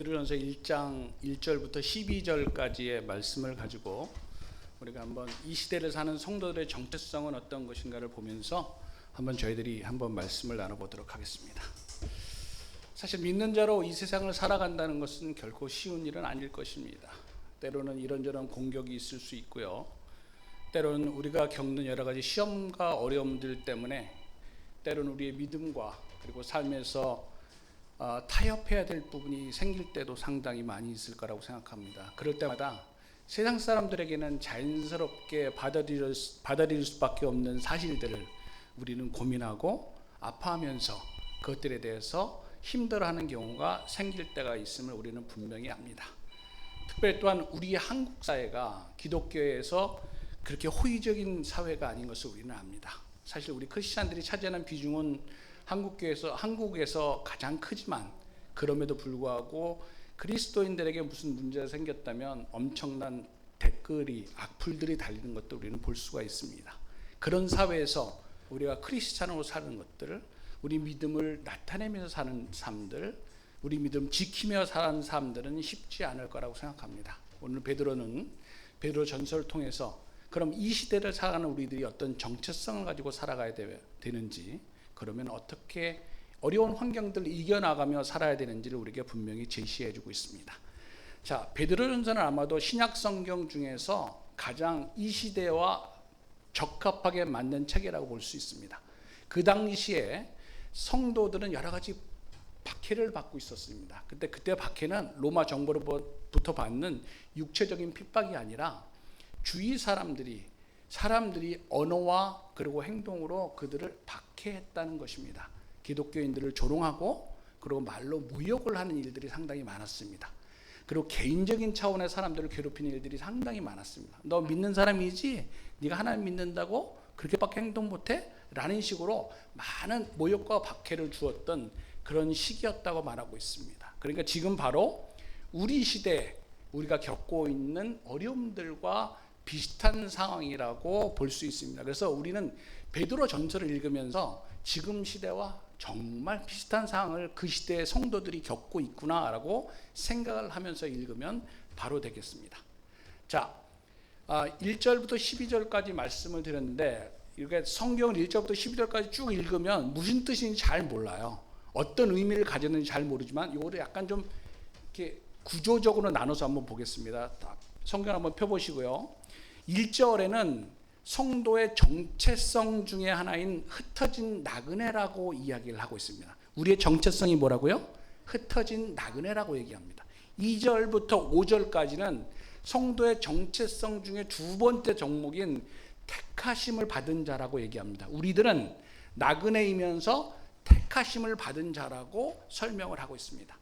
베드로전서 1장 1절부터 12절까지의 말씀을 가지고 우리가 한번 이 시대를 사는 성도들의 정체성은 어떤 것인가를 보면서 한번 저희들이 한번 말씀을 나눠보도록 하겠습니다. 사실 믿는 자로 이 세상을 살아간다는 것은 결코 쉬운 일은 아닐 것입니다. 때로는 이런저런 공격이 있을 수 있고요. 때로는 우리가 겪는 여러 가지 시험과 어려움들 때문에 때로는 우리의 믿음과 그리고 삶에서 타협해야 될 부분이 생길 때도 상당히 많이 있을 거라고 생각합니다. 그럴 때마다 세상 사람들에게는 자연스럽게 받아들일 수밖에 없는 사실들을 우리는 고민하고 아파하면서 그것들에 대해서 힘들어하는 경우가 생길 때가 있음을 우리는 분명히 압니다. 특별히 또한 우리 한국 사회가 기독교에서 그렇게 호의적인 사회가 아닌 것을 우리는 압니다. 사실 우리 크리스찬들이 차지하는 비중은 한국에서 가장 크지만 그럼에도 불구하고 그리스도인들에게 무슨 문제가 생겼다면 엄청난 댓글이 악플들이 달리는 것도 우리는 볼 수가 있습니다. 그런 사회에서 우리가 크리스찬으로 사는 것들, 우리 믿음을 나타내면서 사는 삶들, 우리 믿음 지키며 사는 삶들은 쉽지 않을 거라고 생각합니다. 오늘 베드로는 베드로 전서를 통해서 그럼 이 시대를 살아가는 우리들이 어떤 정체성을 가지고 살아가야 되는지, 그러면 어떻게 어려운 환경들을 이겨나가며 살아야 되는지를 우리에게 분명히 제시해 주고 있습니다. 자, 베드로전서는 아마도 신약 성경 중에서 가장 이 시대와 적합하게 맞는 책이라고 볼 수 있습니다. 그 당시에 성도들은 여러 가지 박해를 받고 있었습니다. 그때 박해는 로마 정부로부터 받는 육체적인 핍박이 아니라 주위 사람들이 언어와 그리고 행동으로 그들을 박해했다는 것입니다. 기독교인들을 조롱하고 그리고 말로 모욕을 하는 일들이 상당히 많았습니다. 그리고 개인적인 차원의 사람들을 괴롭히는 일들이 상당히 많았습니다. 너 믿는 사람이지? 네가 하나님 믿는다고 그렇게밖에 행동 못해? 라는 식으로 많은 모욕과 박해를 주었던 그런 시기였다고 말하고 있습니다. 그러니까 지금 바로 우리 시대에 우리가 겪고 있는 어려움들과 비슷한 상황이라고 볼 수 있습니다. 그래서 우리는 베드로 전서를 읽으면서 지금 시대와 정말 비슷한 상황을 그 시대의 성도들이 겪고 있구나라고 생각을 하면서 읽으면 바로 되겠습니다. 자, 1절부터 12절까지 말씀을 드렸는데 이렇게 성경을 1절부터 12절까지 쭉 읽으면 무슨 뜻인지 잘 몰라요. 어떤 의미를 가졌는지 잘 모르지만 이거를 약간 좀 이렇게 구조적으로 나눠서 한번 보겠습니다. 성경 한번 펴보시고요. 1절에는 성도의 정체성 중에 하나인 흩어진 나그네라고 이야기를 하고 있습니다. 우리의 정체성이 뭐라고요? 흩어진 나그네라고 얘기합니다. 2절부터 5절까지는 성도의 정체성 중에 두 번째 종목인 택하심을 받은 자라고 얘기합니다. 우리들은 나그네이면서 택하심을 받은 자라고 설명을 하고 있습니다.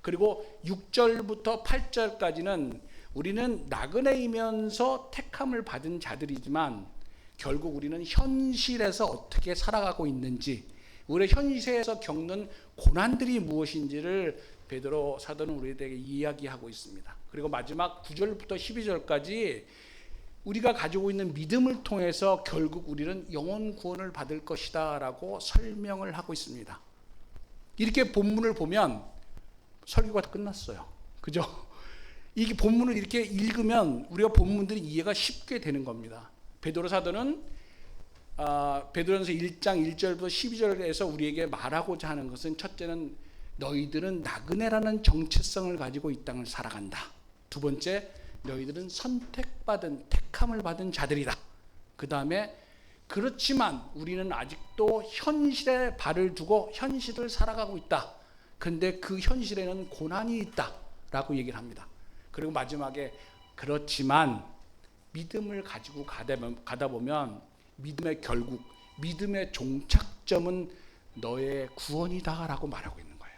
그리고 6절부터 8절까지는 우리는 나그네이면서 택함을 받은 자들이지만 결국 우리는 현실에서 어떻게 살아가고 있는지, 우리의 현실에서 겪는 고난들이 무엇인지를 베드로 사도는 우리에게 이야기하고 있습니다. 그리고 마지막 9절부터 12절까지 우리가 가지고 있는 믿음을 통해서 결국 우리는 영혼 구원을 받을 것이다 라고 설명을 하고 있습니다. 이렇게 본문을 보면 설교가 다 끝났어요. 그죠? 이 본문을 이렇게 읽으면 우리가 본문들이 이해가 쉽게 되는 겁니다. 베드로 사도는 베드로전서 1장 1절부터 12절에서 우리에게 말하고자 하는 것은, 첫째는 너희들은 나그네라는 정체성을 가지고 이 땅을 살아간다. 두 번째, 너희들은 선택받은, 택함을 받은 자들이다. 그 다음에 그렇지만 우리는 아직도 현실에 발을 두고 현실을 살아가고 있다. 근데 그 현실에는 고난이 있다 라고 얘기를 합니다. 그리고 마지막에 그렇지만 믿음을 가지고 가다 보면 믿음의 결국, 믿음의 종착점은 너의 구원이다 라고 말하고 있는 거예요.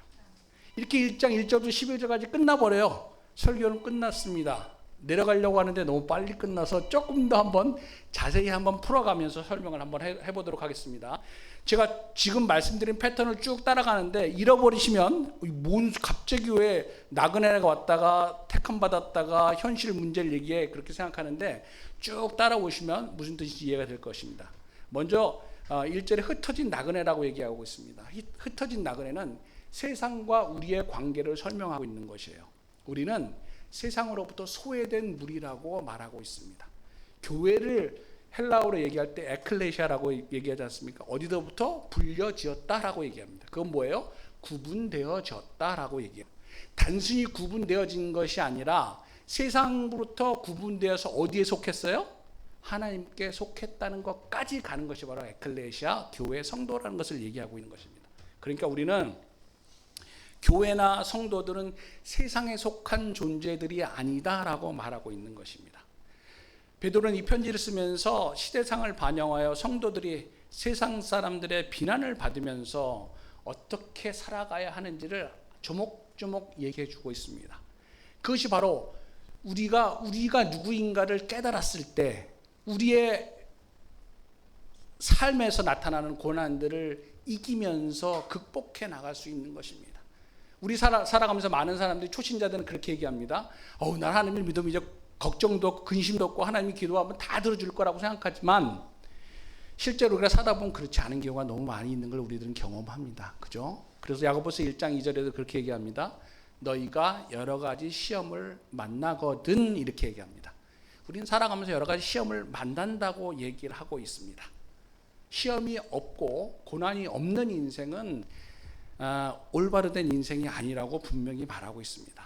이렇게 1장 1절부터 11절까지 끝나버려요. 설교는 끝났습니다. 내려가려고 하는데 너무 빨리 끝나서 조금 더 한번 자세히 한번 풀어가면서 설명을 한번 해보도록 하겠습니다. 제가 지금 말씀드린 패턴을 쭉 따라가는데 잃어버리시면 갑자기 왜 나그네가 왔다가 택함 받았다가 현실 문제를 얘기해 그렇게 생각하는데, 쭉 따라오시면 무슨 뜻인지 이해가 될 것입니다. 먼저 1절에 흩어진 나그네라고 얘기하고 있습니다. 흩어진 나그네는 세상과 우리의 관계를 설명하고 있는 것이에요. 우리는 세상으로부터 소외된 무리라고 말하고 있습니다. 교회를 헬라어로 얘기할 때 에클레시아라고 얘기하지 않습니까? 어디서부터 불려지었다라고 얘기합니다. 그건 뭐예요? 구분되어졌다라고 얘기해요. 단순히 구분되어진 것이 아니라 세상으로부터 구분되어서 어디에 속했어요? 하나님께 속했다는 것까지 가는 것이 바로 에클레시아, 교회 성도라는 것을 얘기하고 있는 것입니다. 그러니까 우리는 교회나 성도들은 세상에 속한 존재들이 아니다라고 말하고 있는 것입니다. 베드로는 이 편지를 쓰면서 시대상을 반영하여 성도들이 세상 사람들의 비난을 받으면서 어떻게 살아가야 하는지를 조목조목 얘기해 주고 있습니다. 그것이 바로 우리가 누구인가를 깨달았을 때 우리의 삶에서 나타나는 고난들을 이기면서 극복해 나갈 수 있는 것입니다. 우리 살아가면서 많은 사람들이, 초신자들은 그렇게 얘기합니다. 난 하나님을 믿으면 이제 걱정도 없고 근심도 없고 하나님이 기도하면 다 들어줄 거라고 생각하지만 실제로 우리가 살다 보면 그렇지 않은 경우가 너무 많이 있는 걸 우리들은 경험합니다. 그죠? 그래서 야고보서 1장 2절에도 그렇게 얘기합니다. 너희가 여러 가지 시험을 만나거든, 이렇게 얘기합니다. 우리는 살아가면서 여러 가지 시험을 만난다고 얘기를 하고 있습니다. 시험이 없고 고난이 없는 인생은 올바로 된 인생이 아니라고 분명히 말하고 있습니다.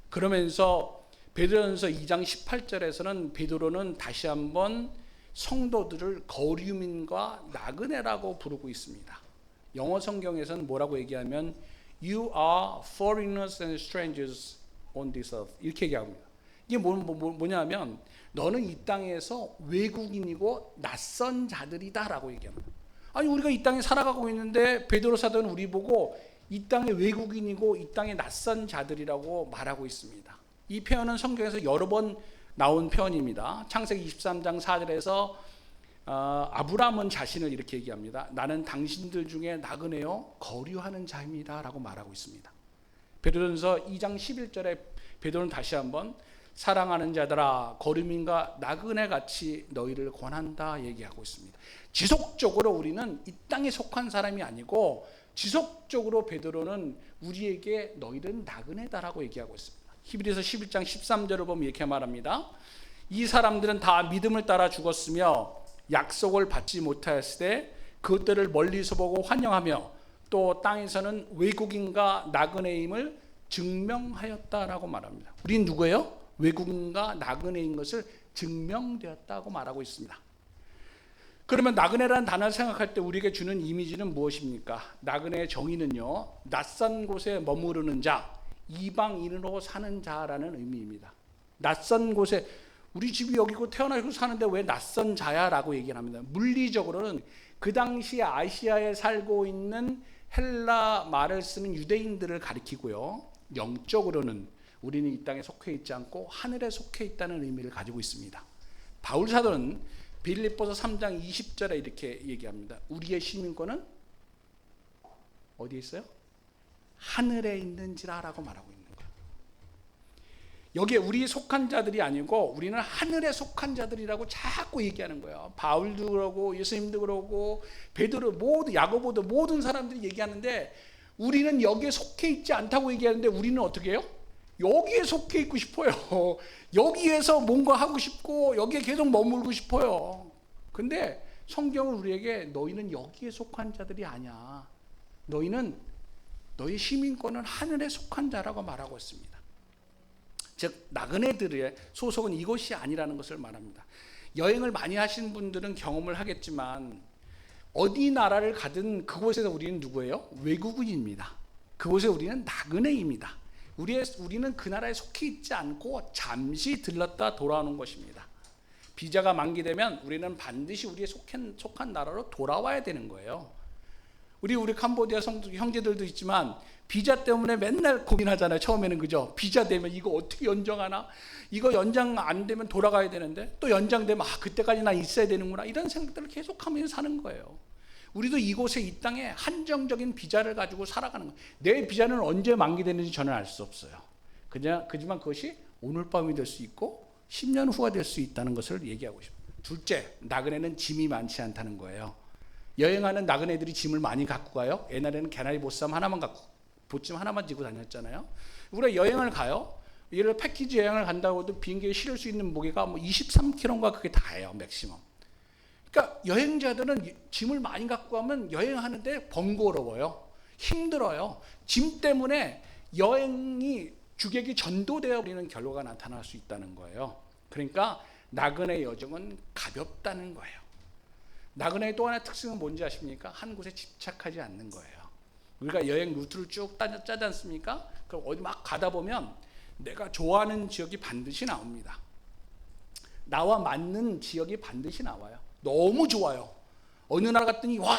그러면서 베드로전서 2장 18절에서는 베드로는 다시 한번 성도들을 거류민과 나그네라고 부르고 있습니다. 영어 성경에서는 뭐라고 얘기하면 You are foreigners and strangers on this earth, 이렇게 얘기합니다. 이게 뭐냐면 너는 이 땅에서 외국인이고 낯선 자들이다라고 얘기합니다. 아니, 우리가 이 땅에 살아가고 있는데 베드로 사도는 우리 보고 이 땅의 외국인이고 이 땅의 낯선 자들이라고 말하고 있습니다. 이 표현은 성경에서 여러 번 나온 표현입니다. 창세기 23장 4절에서 아브라함은 자신을 이렇게 얘기합니다. 나는 당신들 중에 나그네요 거류하는 자입니다 라고 말하고 있습니다. 베드로전서 2장 11절에 베드로는 다시 한번 사랑하는 자들아 거류민과 나그네같이 너희를 권한다 얘기하고 있습니다. 지속적으로 우리는 이 땅에 속한 사람이 아니고 지속적으로 베드로는 우리에게 너희는 나그네다라고 얘기하고 있습니다. 히브리서 11장 13절을 보면 이렇게 말합니다. 이 사람들은 다 믿음을 따라 죽었으며 약속을 받지 못하였을 때 그것들을 멀리서 보고 환영하며 또 땅에서는 외국인과 나그네임을 증명하였다라고 말합니다. 우린 누구예요? 외국인과 나그네인 것을 증명되었다고 말하고 있습니다. 그러면 나그네라는 단어를 생각할 때 우리에게 주는 이미지는 무엇입니까? 나그네의 정의는요, 낯선 곳에 머무르는 자, 이방인으로 사는 자라는 의미입니다. 낯선 곳에, 우리 집이 여기고 태어나고 사는데 왜 낯선 자야? 라고 얘기를 합니다. 물리적으로는 그 당시 아시아에 살고 있는 헬라 말을 쓰는 유대인들을 가리키고요, 영적으로는 우리는 이 땅에 속해 있지 않고 하늘에 속해 있다는 의미를 가지고 있습니다. 바울 사도는 빌립보서 3장 20절에 이렇게 얘기합니다. 우리의 시민권은 어디에 있어요? 하늘에 있는지라라고 말하고 있는 거예요. 여기에 우리 속한 자들이 아니고 우리는 하늘에 속한 자들이라고 자꾸 얘기하는 거예요. 바울도 그러고 예수님도 그러고 베드로, 모두 야고보도 모든 사람들이 얘기하는데 우리는 여기에 속해 있지 않다고 얘기하는데 우리는 어떻게 해요? 여기에 속해 있고 싶어요. 여기에서 뭔가 하고 싶고 여기에 계속 머물고 싶어요. 근데 성경은 우리에게 너희는 여기에 속한 자들이 아니야. 너희 시민권은 하늘에 속한 자라고 말하고 있습니다. 즉 나그네들의 소속은 이곳이 아니라는 것을 말합니다. 여행을 많이 하신 분들은 경험을 하겠지만 어디 나라를 가든 그곳에서 우리는 누구예요? 외국인입니다. 그곳에 우리는 나그네입니다. 우리는 그 나라에 속해 있지 않고 잠시 들렀다 돌아오는 것입니다. 비자가 만기되면 우리는 반드시 우리의 속한 나라로 돌아와야 되는 거예요. 우리 캄보디아 형제들도 있지만 비자 때문에 맨날 고민하잖아요. 처음에는, 그죠? 비자 되면 이거 어떻게 연장하나? 이거 연장 안 되면 돌아가야 되는데 또 연장되면 그때까지 나 있어야 되는구나, 이런 생각들을 계속하면서 사는 거예요. 우리도 이곳에, 이 땅에 한정적인 비자를 가지고 살아가는 거예요. 내 비자는 언제 만기되는지 저는 알 수 없어요. 그지만 그것이 오늘 밤이 될 수 있고 10년 후가 될 수 있다는 것을 얘기하고 싶어요. 둘째, 나그네는 짐이 많지 않다는 거예요. 여행하는 나그네들이 짐을 많이 갖고 가요? 옛날에는 개나리 보쌈 하나만 갖고, 보찜 하나만 지고 다녔잖아요. 우리가 여행을 가요. 예를 들어 패키지 여행을 간다고 해도 비행기에 실을 수 있는 무게가 뭐 23kg인가 그게 다예요, 맥시멈. 그러니까 여행자들은 짐을 많이 갖고 가면 여행하는데 번거로워요. 힘들어요. 짐 때문에 여행이 주객이 전도되어 버리는 결과가 나타날 수 있다는 거예요. 그러니까 나그네 여정은 가볍다는 거예요. 나그네의 또 하나의 특징은 뭔지 아십니까? 한 곳에 집착하지 않는 거예요. 우리가 여행 루트를 쭉 짜지 않습니까? 그럼 어디 막 가다 보면 내가 좋아하는 지역이 반드시 나옵니다. 나와 맞는 지역이 반드시 나와요. 너무 좋아요. 어느 나라 갔더니 와,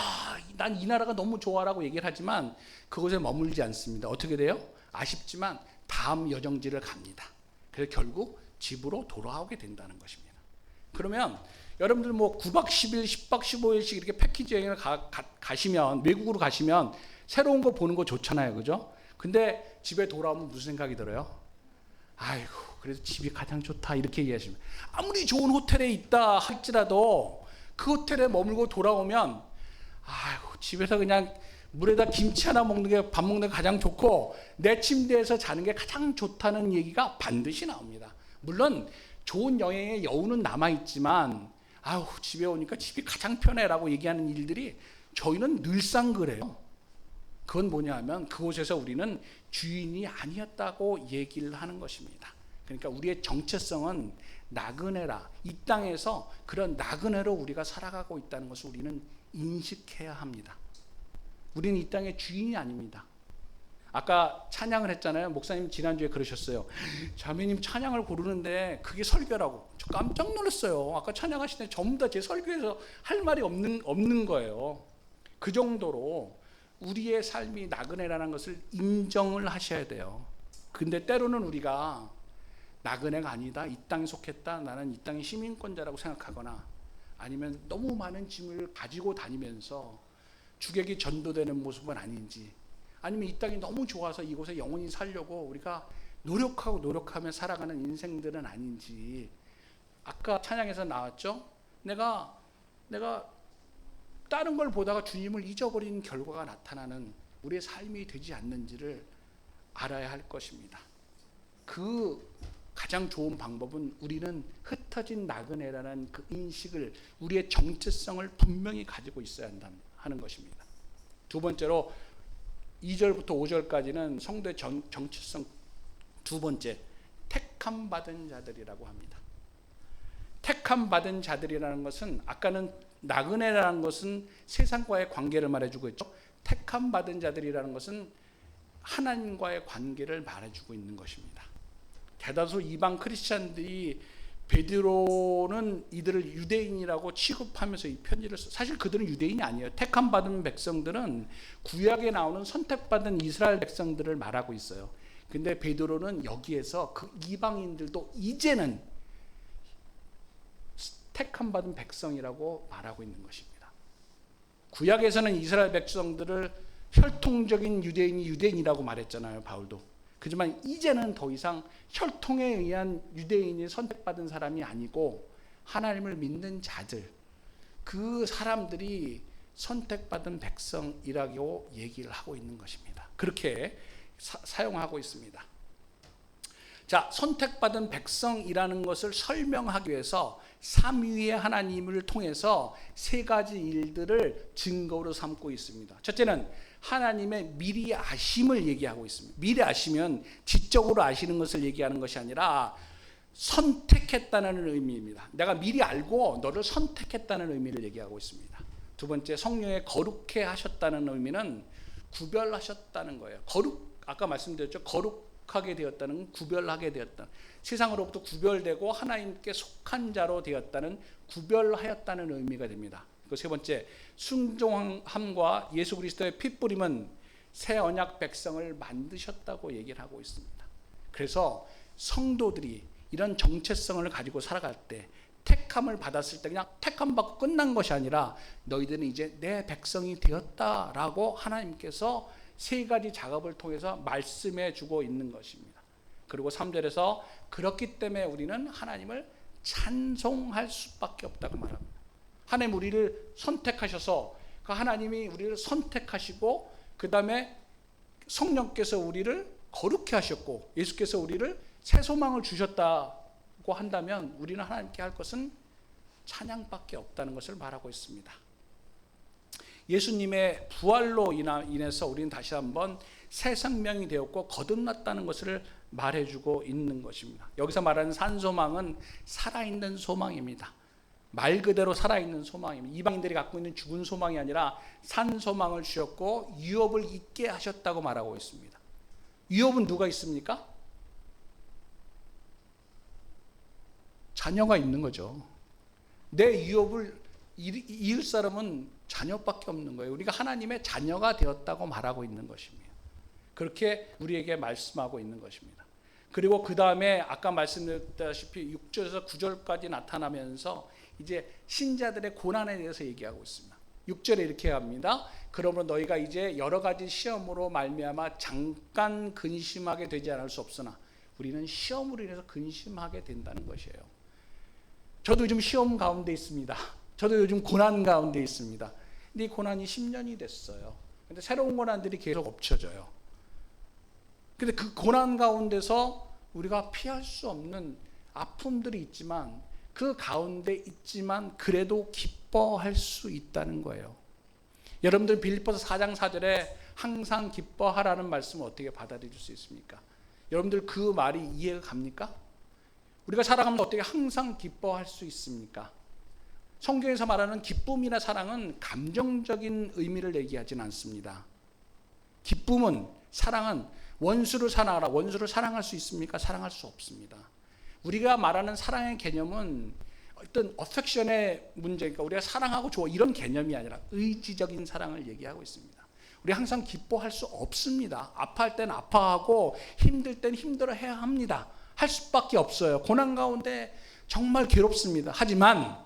난 이 나라가 너무 좋아라고 얘기를 하지만 그곳에 머물지 않습니다. 어떻게 돼요? 아쉽지만 다음 여정지를 갑니다. 그래서 결국 집으로 돌아오게 된다는 것입니다. 그러면 여러분들 뭐 9박 10일, 10박 15일씩 이렇게 패키지 여행을 가시면, 외국으로 가시면 새로운 거 보는 거 좋잖아요. 그죠? 근데 집에 돌아오면 무슨 생각이 들어요? 아이고, 그래도 집이 가장 좋다 이렇게 얘기하시면, 아무리 좋은 호텔에 있다 할지라도 그 호텔에 머물고 돌아오면 아이고, 집에서 그냥 물에다 김치 하나 먹는 게, 밥 먹는 게 가장 좋고 내 침대에서 자는 게 가장 좋다는 얘기가 반드시 나옵니다. 물론 좋은 여행의 여운은 남아있지만 아우, 집에 오니까 집이 가장 편해라고 얘기하는 일들이 저희는 늘상 그래요. 그건 뭐냐 하면 그곳에서 우리는 주인이 아니었다고 얘기를 하는 것입니다. 그러니까 우리의 정체성은 나그네라, 이 땅에서 그런 나그네로 우리가 살아가고 있다는 것을 우리는 인식해야 합니다. 우리는 이 땅의 주인이 아닙니다. 아까 찬양을 했잖아요. 목사님 지난주에 그러셨어요. 자매님 찬양을 고르는데 그게 설교라고. 저 깜짝 놀랐어요. 아까 찬양하실 때 전부 다 제 설교에서 할 말이 없는 거예요. 그 정도로 우리의 삶이 나그네라는 것을 인정을 하셔야 돼요. 근데 때로는 우리가 나그네가 아니다, 이 땅에 속했다, 나는 이 땅의 시민권자라고 생각하거나, 아니면 너무 많은 짐을 가지고 다니면서 주객이 전도되는 모습은 아닌지, 아니면 이 땅이 너무 좋아서 이곳에 영원히 살려고 우리가 노력하며 살아가는 인생들은 아닌지. 아까 찬양에서 나왔죠? 내가 다른 걸 보다가 주님을 잊어버린 결과가 나타나는 우리의 삶이 되지 않는지를 알아야 할 것입니다. 그 가장 좋은 방법은 우리는 흩어진 나그네라는 그 인식을, 우리의 정체성을 분명히 가지고 있어야 하는 것입니다. 두 번째로 2절부터 5절까지는 성도의 정체성 두 번째, 택함 받은 자들이라고 합니다. 택함 받은 자들이라는 것은, 아까는 나그네라는 것은 세상과의 관계를 말해주고 있죠. 택함 받은 자들이라는 것은 하나님과의 관계를 말해주고 있는 것입니다. 대다수 이방 크리스찬들이 베드로는 이들을 유대인이라고 취급하면서 이 편지를 사실 그들은 유대인이 아니에요. 택함 받은 백성들은 구약에 나오는 선택받은 이스라엘 백성들을 말하고 있어요. 근데 베드로는 여기에서 그 이방인들도 이제는 택함 받은 백성이라고 말하고 있는 것입니다. 구약에서는 이스라엘 백성들을 혈통적인 유대인이 유대인이라고 말했잖아요, 바울도. 하지만 이제는 더 이상 혈통에 의한 유대인이 선택받은 사람이 아니고 하나님을 믿는 자들, 그 사람들이 선택받은 백성이라고 얘기를 하고 있는 것입니다. 그렇게 사용하고 있습니다. 자, 선택받은 백성이라는 것을 설명하기 위해서 삼위의 하나님을 통해서 세 가지 일들을 증거로 삼고 있습니다. 첫째는 하나님의 미리 아심을 얘기하고 있습니다. 미리 아시면 지적으로 아시는 것을 얘기하는 것이 아니라 선택했다는 의미입니다. 내가 미리 알고 너를 선택했다는 의미를 얘기하고 있습니다. 두 번째, 성령의 거룩해 하셨다는 의미는 구별하셨다는 거예요. 아까 말씀드렸죠. 거룩하게 되었다는, 구별하게 되었다. 세상으로부터 구별되고 하나님께 속한 자로 되었다는, 구별하였다는 의미가 됩니다. 그 세 번째, 순종함과 예수 그리스도의 핏부림은 새 언약 백성을 만드셨다고 얘기를 하고 있습니다. 그래서 성도들이 이런 정체성을 가지고 살아갈 때, 택함을 받았을 때 그냥 택함 받고 끝난 것이 아니라 너희들은 이제 내 백성이 되었다라고 하나님께서 세 가지 작업을 통해서 말씀해 주고 있는 것입니다. 그리고 3절에서 그렇기 때문에 우리는 하나님을 찬송할 수밖에 없다고 말합니다. 하나님 우리를 선택하셔서 그러니까 하나님이 우리를 선택하시고 그 다음에 성령께서 우리를 거룩해 하셨고 예수께서 우리를 새 소망을 주셨다고 한다면 우리는 하나님께 할 것은 찬양밖에 없다는 것을 말하고 있습니다. 예수님의 부활로 인해서 우리는 다시 한번 새 생명이 되었고 거듭났다는 것을 말해주고 있는 것입니다. 여기서 말하는 산소망은 살아있는 소망입니다. 말 그대로 살아있는 소망입니다. 이방인들이 갖고 있는 죽은 소망이 아니라 산 소망을 주셨고 유업을 있게 하셨다고 말하고 있습니다. 유업은 누가 있습니까? 자녀가 있는 거죠. 내 유업을 이을 사람은 자녀밖에 없는 거예요. 우리가 하나님의 자녀가 되었다고 말하고 있는 것입니다. 그렇게 우리에게 말씀하고 있는 것입니다. 그리고 그 다음에 아까 말씀드렸다시피 6절에서 9절까지 나타나면서 이제 신자들의 고난에 대해서 얘기하고 있습니다. 6절에 이렇게 합니다. 그러므로 너희가 이제 여러 가지 시험으로 말미암아 잠깐 근심하게 되지 않을 수 없으나 우리는 시험으로 인해서 근심하게 된다는 것이에요. 저도 요즘 시험 가운데 있습니다. 저도 요즘 고난 가운데 있습니다. 근데 이 고난이 10년이 됐어요. 근데 새로운 고난들이 계속 엎쳐져요. 근데 그 고난 가운데서 우리가 피할 수 없는 아픔들이 있지만 그 가운데 있지만 그래도 기뻐할 수 있다는 거예요. 여러분들 빌립보서 4장 4절에 항상 기뻐하라는 말씀을 어떻게 받아들일 수 있습니까? 여러분들 그 말이 이해가 갑니까? 우리가 살아가면서 어떻게 항상 기뻐할 수 있습니까? 성경에서 말하는 기쁨이나 사랑은 감정적인 의미를 얘기하지는 않습니다. 기쁨은, 사랑은 원수를 사랑하라. 원수를 사랑할 수 있습니까? 사랑할 수 없습니다. 우리가 말하는 사랑의 개념은 어떤 어펙션의 문제니까 우리가 사랑하고 좋아 이런 개념이 아니라 의지적인 사랑을 얘기하고 있습니다. 우리 항상 기뻐할 수 없습니다. 아파할 땐 아파하고 힘들 땐 힘들어해야 합니다. 할 수밖에 없어요. 고난 가운데 정말 괴롭습니다. 하지만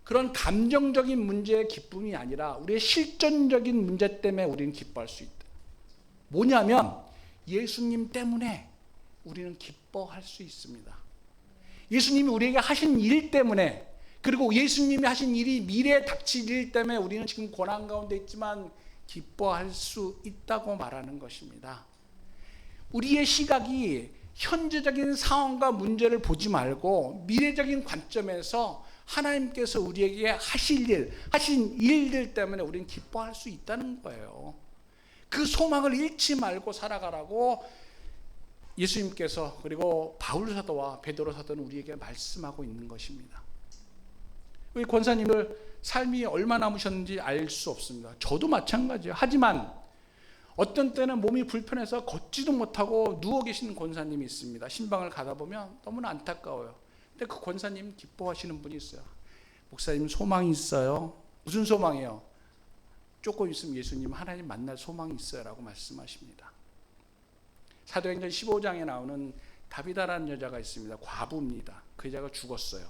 그런 감정적인 문제의 기쁨이 아니라 우리의 실존적인 문제 때문에 우리는 기뻐할 수 있다. 뭐냐면 예수님 때문에 우리는 기뻐할 수 있습니다. 예수님이 우리에게 하신 일 때문에, 그리고 예수님이 하신 일이 미래에 닥칠 일 때문에 우리는 지금 고난 가운데 있지만 기뻐할 수 있다고 말하는 것입니다. 우리의 시각이 현재적인 상황과 문제를 보지 말고 미래적인 관점에서 하나님께서 우리에게 하신 일들 때문에 우리는 기뻐할 수 있다는 거예요. 그 소망을 잃지 말고 살아가라고 예수님께서 그리고 바울 사도와 베드로 사도는 우리에게 말씀하고 있는 것입니다. 우리 권사님들 삶이 얼마 남으셨는지 알 수 없습니다. 저도 마찬가지예요. 하지만 어떤 때는 몸이 불편해서 걷지도 못하고 누워 계시는 권사님이 있습니다. 신방을 가다 보면 너무나 안타까워요. 근데 그 권사님 기뻐하시는 분이 있어요. 목사님 소망이 있어요. 무슨 소망이에요? 조금 있으면 예수님 하나님 만날 소망이 있어요 라고 말씀하십니다. 사도행전 15장에 나오는 다비다라는 여자가 있습니다. 과부입니다. 그 여자가 죽었어요.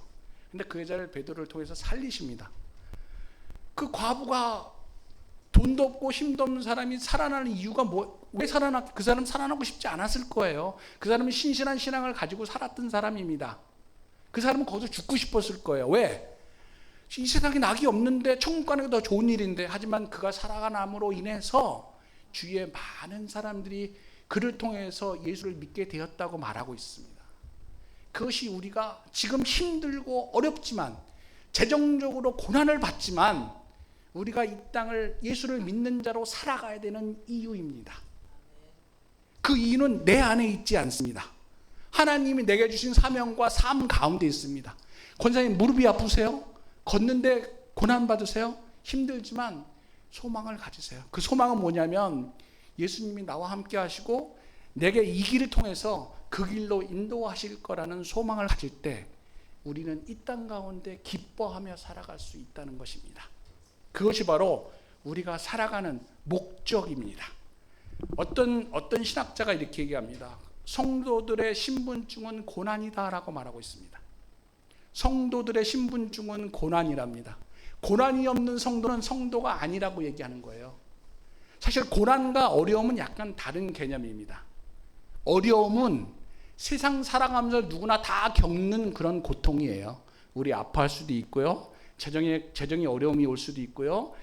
근데 그 여자를 베드로를 통해서 살리십니다. 그 과부가 돈도 없고 힘도 없는 사람이 살아나는 이유가 왜 그 사람 살아나고 싶지 않았을 거예요. 그 사람은 신실한 신앙을 가지고 살았던 사람입니다. 그 사람은 거기서 죽고 싶었을 거예요. 왜? 이 세상에 낙이 없는데 천국 가는 게 더 좋은 일인데, 하지만 그가 살아감으로 인해서 주위에 많은 사람들이 그를 통해서 예수를 믿게 되었다고 말하고 있습니다. 그것이 우리가 지금 힘들고 어렵지만 재정적으로 고난을 받지만 우리가 이 땅을 예수를 믿는 자로 살아가야 되는 이유입니다. 그 이유는 내 안에 있지 않습니다. 하나님이 내게 주신 사명과 삶 가운데 있습니다. 권사님 무릎이 아프세요? 걷는데 고난 받으세요? 힘들지만 소망을 가지세요. 그 소망은 뭐냐면 예수님이 나와 함께 하시고 내게 이 길을 통해서 그 길로 인도하실 거라는 소망을 가질 때 우리는 이 땅 가운데 기뻐하며 살아갈 수 있다는 것입니다. 그것이 바로 우리가 살아가는 목적입니다. 어떤 신학자가 이렇게 얘기합니다. 성도들의 신분증은 고난이다라고 말하고 있습니다. 성도들의 신분증은 고난이랍니다. 고난이 없는 성도는 성도가 아니라고 얘기하는 거예요. 사실 고난과 어려움은 약간 다른 개념입니다. 어려움은 세상 살아가면서 누구나 다 겪는 그런 고통이에요. 우리 아파할 수도 있고요. 재정이 어려움이 올 수도 있고요.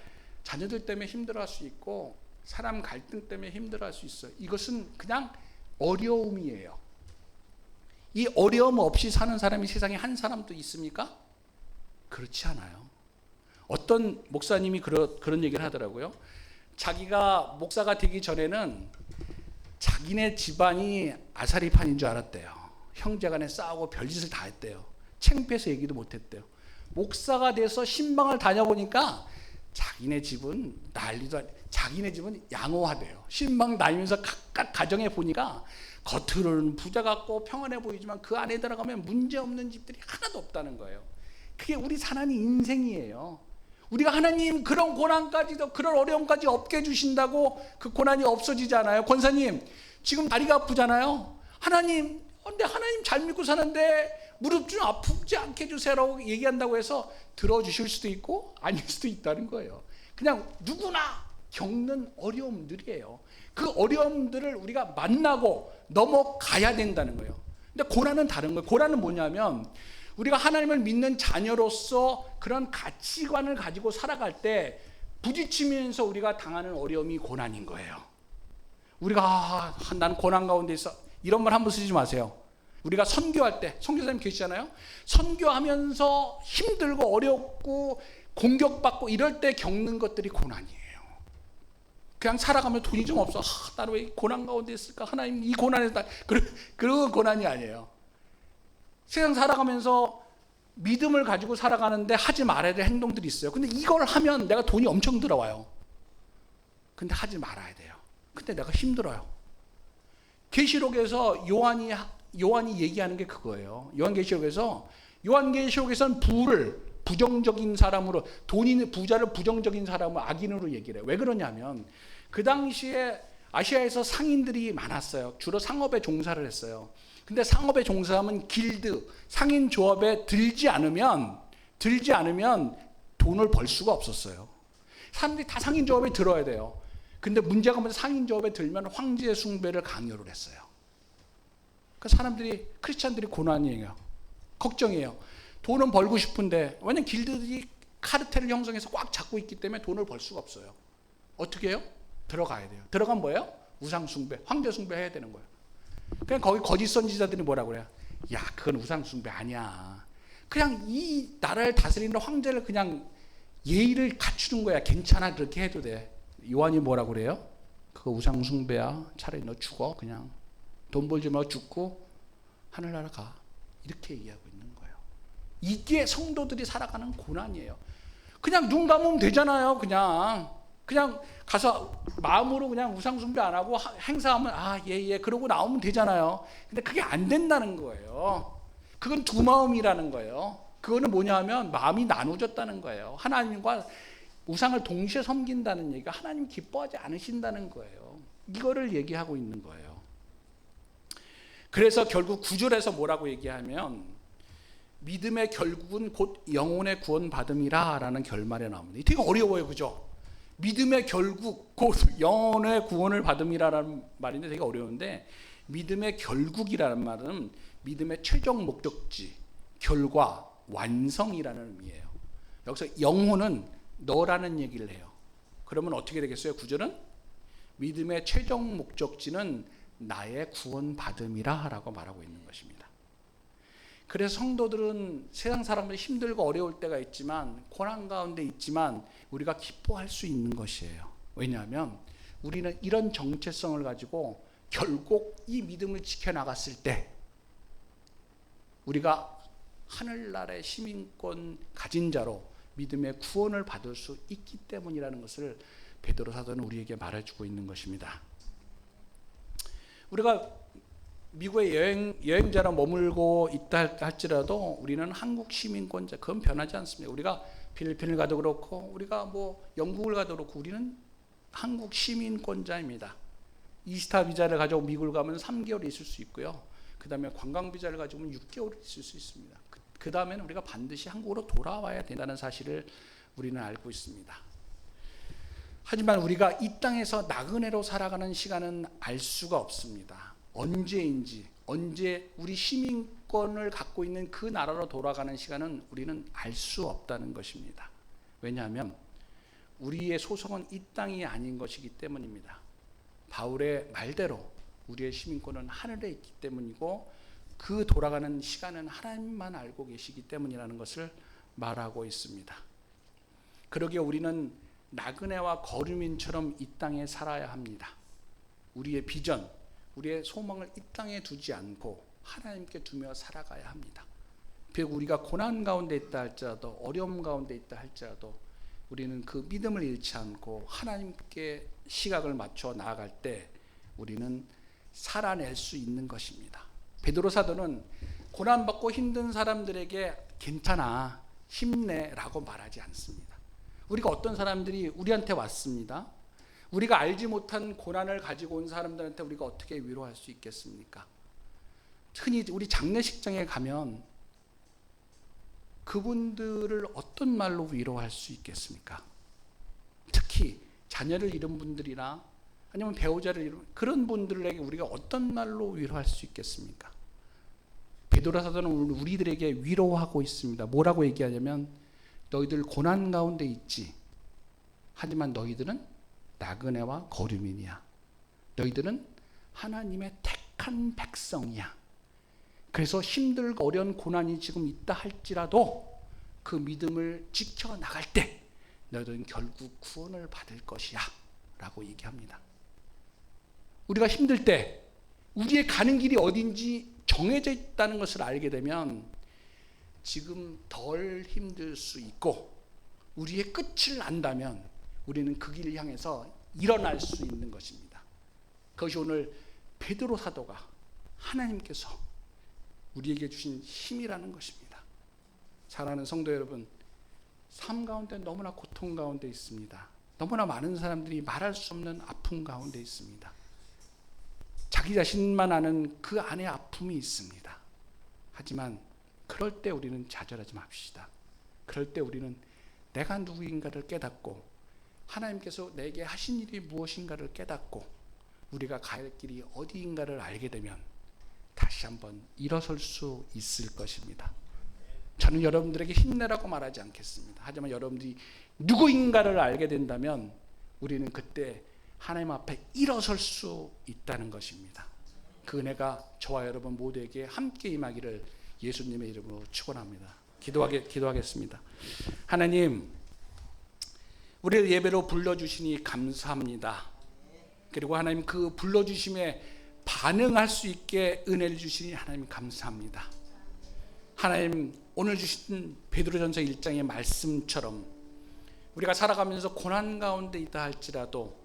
자녀들 때문에 힘들어할 수 있고 사람 갈등 때문에 힘들어할 수 있어요. 이것은 그냥 어려움이에요. 이 어려움 없이 사는 사람이 세상에 한 사람도 있습니까? 그렇지 않아요. 어떤 목사님이 그런 얘기를 하더라고요. 자기가 목사가 되기 전에는 자기네 집안이 아사리판인 줄 알았대요. 형제간에 싸우고 별짓을 다 했대요. 창피해서 얘기도 못했대요. 목사가 돼서 신방을 다녀보니까 자기네 집은 난리도 아니에요. 자기네 집은 양호하대요. 신방 다니면서 각각 가정에 보니까 겉으로는 부자 같고 평안해 보이지만 그 안에 들어가면 문제없는 집들이 하나도 없다는 거예요. 그게 우리 사는 인생이에요. 우리가 하나님 그런 고난까지도 그런 어려움까지 없게 해주신다고 그 고난이 없어지잖아요. 권사님 지금 다리가 아프잖아요. 하나님 근데 하나님 잘 믿고 사는데 무릎 좀 아프지 않게 해주세요라고 얘기한다고 해서 들어주실 수도 있고 아닐 수도 있다는 거예요. 그냥 누구나 겪는 어려움들이에요. 그 어려움들을 우리가 만나고 넘어가야 된다는 거예요. 근데 고난은 다른 거예요. 고난은 뭐냐면 우리가 하나님을 믿는 자녀로서 그런 가치관을 가지고 살아갈 때 부딪히면서 우리가 당하는 어려움이 고난인 거예요. 우리가 난 고난 가운데 있어 이런 말 함부로 쓰지 마세요. 우리가 선교할 때 선교사님 계시잖아요. 선교하면서 힘들고 어렵고 공격받고 이럴 때 겪는 것들이 고난이에요. 그냥 살아가면 돈이 좀 없어. 나는 왜 고난 가운데 있을까? 하나님 이 고난에서 그런 고난이 아니에요. 세상 살아가면서 믿음을 가지고 살아가는데 하지 말아야 될 행동들이 있어요. 근데 이걸 하면 내가 돈이 엄청 들어와요. 근데 하지 말아야 돼요. 근데 내가 힘들어요. 계시록에서 요한이 얘기하는 게 그거예요. 요한계시록에서는 부를 부정적인 사람으로 돈 있는 부자를 부정적인 사람으로 악인으로 얘기를 해요. 왜 그러냐면 그 당시에 아시아에서 상인들이 많았어요. 주로 상업에 종사를 했어요. 근데 상업에 종사하면 길드, 상인 조합에 들지 않으면 돈을 벌 수가 없었어요. 사람들이 다 상인 조합에 들어야 돼요. 근데 문제가 뭐냐면 상인 조합에 들면 황제 숭배를 강요를 했어요. 그 사람들이 크리스찬들이 고난이에요. 걱정이에요. 돈은 벌고 싶은데 왜냐면 길드들이 카르텔을 형성해서 꽉 잡고 있기 때문에 돈을 벌 수가 없어요. 어떻게 해요? 들어가야 돼요. 들어가면 뭐예요? 우상 숭배, 황제 숭배 해야 되는 거예요. 그냥 거기 거짓 선지자들이 뭐라고 그래요? 야, 그건 우상 숭배 아니야. 그냥 이 나라를 다스리는 황제를 그냥 예의를 갖추는 거야. 괜찮아, 그렇게 해도 돼. 요한이 뭐라고 그래요? 그거 우상 숭배야. 차라리 너 죽어. 그냥 돈 벌지 말고 죽고 하늘나라 가. 이렇게 얘기하고 있는 거예요. 이게 성도들이 살아가는 고난이에요. 그냥 눈 감으면 되잖아요. 그냥 가서 마음으로 그냥 우상 숭배 안 하고 행사하면 예 그러고 나오면 되잖아요. 근데 그게 안 된다는 거예요. 그건 두 마음이라는 거예요. 그거는 뭐냐면 마음이 나눠졌다는 거예요. 하나님과 우상을 동시에 섬긴다는 얘기가 하나님 기뻐하지 않으신다는 거예요. 이거를 얘기하고 있는 거예요. 그래서 결국 9절에서 뭐라고 얘기하면 믿음의 결국은 곧 영혼의 구원받음이라 라는 결말에 나옵니다. 되게 어려워요. 그죠? 믿음의 결국 곧 영혼의 구원을 받음이라는 말인데 되게 어려운데 믿음의 결국이라는 말은 믿음의 최종 목적지, 결과, 완성이라는 의미예요. 여기서 영혼은 너라는 얘기를 해요. 그러면 어떻게 되겠어요? 9절은 믿음의 최종 목적지는 나의 구원받음이라 라고 말하고 있는 것입니다. 그래서 성도들은 세상 사람들이 힘들고 어려울 때가 있지만 고난 가운데 있지만 우리가 기뻐할 수 있는 것이에요. 왜냐하면 우리는 이런 정체성을 가지고 결국 이 믿음을 지켜나갔을 때 우리가 하늘나라의 시민권 가진 자로 믿음의 구원을 받을 수 있기 때문이라는 것을 베드로 사도는 우리에게 말해주고 있는 것입니다. 우리가 미국에 여행자로 머물고 있다 할지라도 우리는 한국 시민권자, 그건 변하지 않습니다. 우리가 필리핀을 가도 그렇고 우리가 뭐 영국을 가도 그렇고 우리는 한국 시민권자입니다. 이스타 비자를 가지고 미국을 가면 3개월 있을 수 있고요. 그 다음에 관광 비자를 가지고 6개월 있을 수 있습니다. 그 다음에는 우리가 반드시 한국으로 돌아와야 된다는 사실을 우리는 알고 있습니다. 하지만 우리가 이 땅에서 나그네로 살아가는 시간은 알 수가 없습니다. 언제 우리 시민권을 갖고 있는 그 나라로 돌아가는 시간은 우리는 알 수 없다는 것입니다. 왜냐하면 우리의 소속은 이 땅이 아닌 것이기 때문입니다. 바울의 말대로 우리의 시민권은 하늘에 있기 때문이고 그 돌아가는 시간은 하나님만 알고 계시기 때문이라는 것을 말하고 있습니다. 그러기에 우리는 나그네와 거류민처럼 이 땅에 살아야 합니다. 우리의 비전, 우리의 소망을 이 땅에 두지 않고 하나님께 두며 살아가야 합니다. 비록 우리가 고난 가운데 있다 할지라도, 어려움 가운데 있다 할지라도 우리는 그 믿음을 잃지 않고 하나님께 시각을 맞춰 나아갈 때 우리는 살아낼 수 있는 것입니다. 베드로 사도는 고난받고 힘든 사람들에게 괜찮아, 힘내라고 말하지 않습니다. 우리가 어떤 사람들이 우리한테 왔습니다. 우리가 알지 못한 고난을 가지고 온 사람들한테 우리가 어떻게 위로할 수 있겠습니까? 흔히 우리 장례식장에 가면 그분들을 어떤 말로 위로할 수 있겠습니까? 특히 자녀를 잃은 분들이나 아니면 배우자를 잃은 그런 분들에게 우리가 어떤 말로 위로할 수 있겠습니까? 베드로 사도는 우리들에게 위로하고 있습니다. 뭐라고 얘기하냐면 너희들 고난 가운데 있지. 하지만 너희들은 나그네와 거류민이야. 너희들은 하나님의 택한 백성이야. 그래서 힘들고 어려운 고난이 지금 있다 할지라도 그 믿음을 지켜나갈 때 너희들은 결국 구원을 받을 것이야 라고 얘기합니다. 우리가 힘들 때 우리의 가는 길이 어딘지 정해져 있다는 것을 알게 되면 지금 덜 힘들 수 있고 우리의 끝을 안다면 우리는 그 길을 향해서 일어날 수 있는 것입니다. 그것이 오늘 베드로 사도가 하나님께서 우리에게 주신 힘이라는 것입니다. 사랑하는 성도 여러분, 삶 가운데 너무나 고통 가운데 있습니다. 너무나 많은 사람들이 말할 수 없는 아픔 가운데 있습니다. 자기 자신만 아는 그 안에 아픔이 있습니다. 하지만 그럴 때 우리는 좌절하지 맙시다. 그럴 때 우리는 내가 누구인가를 깨닫고 하나님께서 내게 하신 일이 무엇인가를 깨닫고 우리가 갈 길이 어디인가를 알게 되면 다시 한번 일어설 수 있을 것입니다. 저는 여러분들에게 힘내라고 말하지 않겠습니다. 하지만 여러분들이 누구인가를 알게 된다면 우리는 그때 하나님 앞에 일어설 수 있다는 것입니다. 그 은혜가 저와 여러분 모두에게 함께 임하기를 예수님의 이름으로 축원합니다. 기도하겠습니다. 하나님, 우리를 예배로 불러주시니 감사합니다. 그리고 하나님 그 불러주심에 반응할 수 있게 은혜를 주시니 하나님 감사합니다. 하나님, 오늘 주신 베드로전서 1장의 말씀처럼 우리가 살아가면서 고난 가운데 있다 할지라도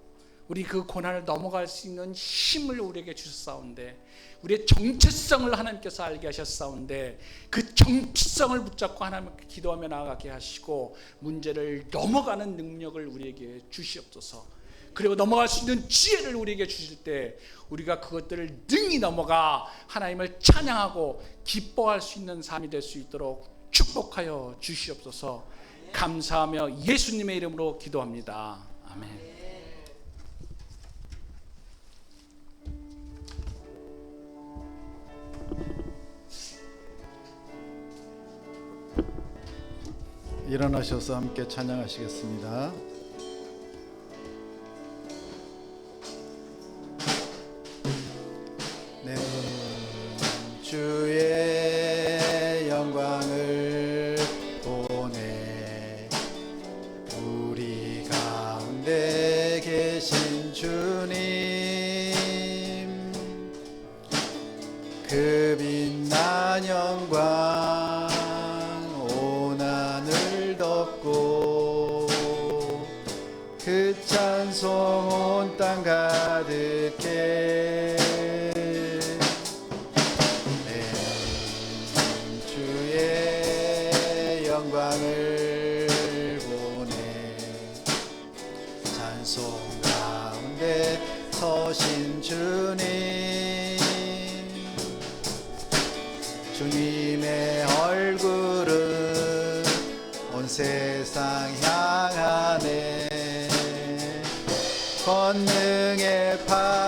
우리 그 고난을 넘어갈 수 있는 힘을 우리에게 주셨사온데 우리의 정체성을 하나님께서 알게 하셨사온데 그 정체성을 붙잡고 하나님께 기도하며 나아가게 하시고 문제를 넘어가는 능력을 우리에게 주시옵소서. 그리고 넘어갈 수 있는 지혜를 우리에게 주실 때 우리가 그것들을 능히 넘어가 하나님을 찬양하고 기뻐할 수 있는 삶이 될 수 있도록 축복하여 주시옵소서. 감사하며 예수님의 이름으로 기도합니다. 아멘. 일어나셔서 함께 찬양하시겠습니다. 내 주의 영광을 보내 우리 가운데 계신 주님 그 빛난 영광 온 하늘 덮고 그 찬송 온 땅 가득해 영광을 보내 찬송 가운데 서신 주님 주님의 얼굴은 온 세상 향하네 권능의 파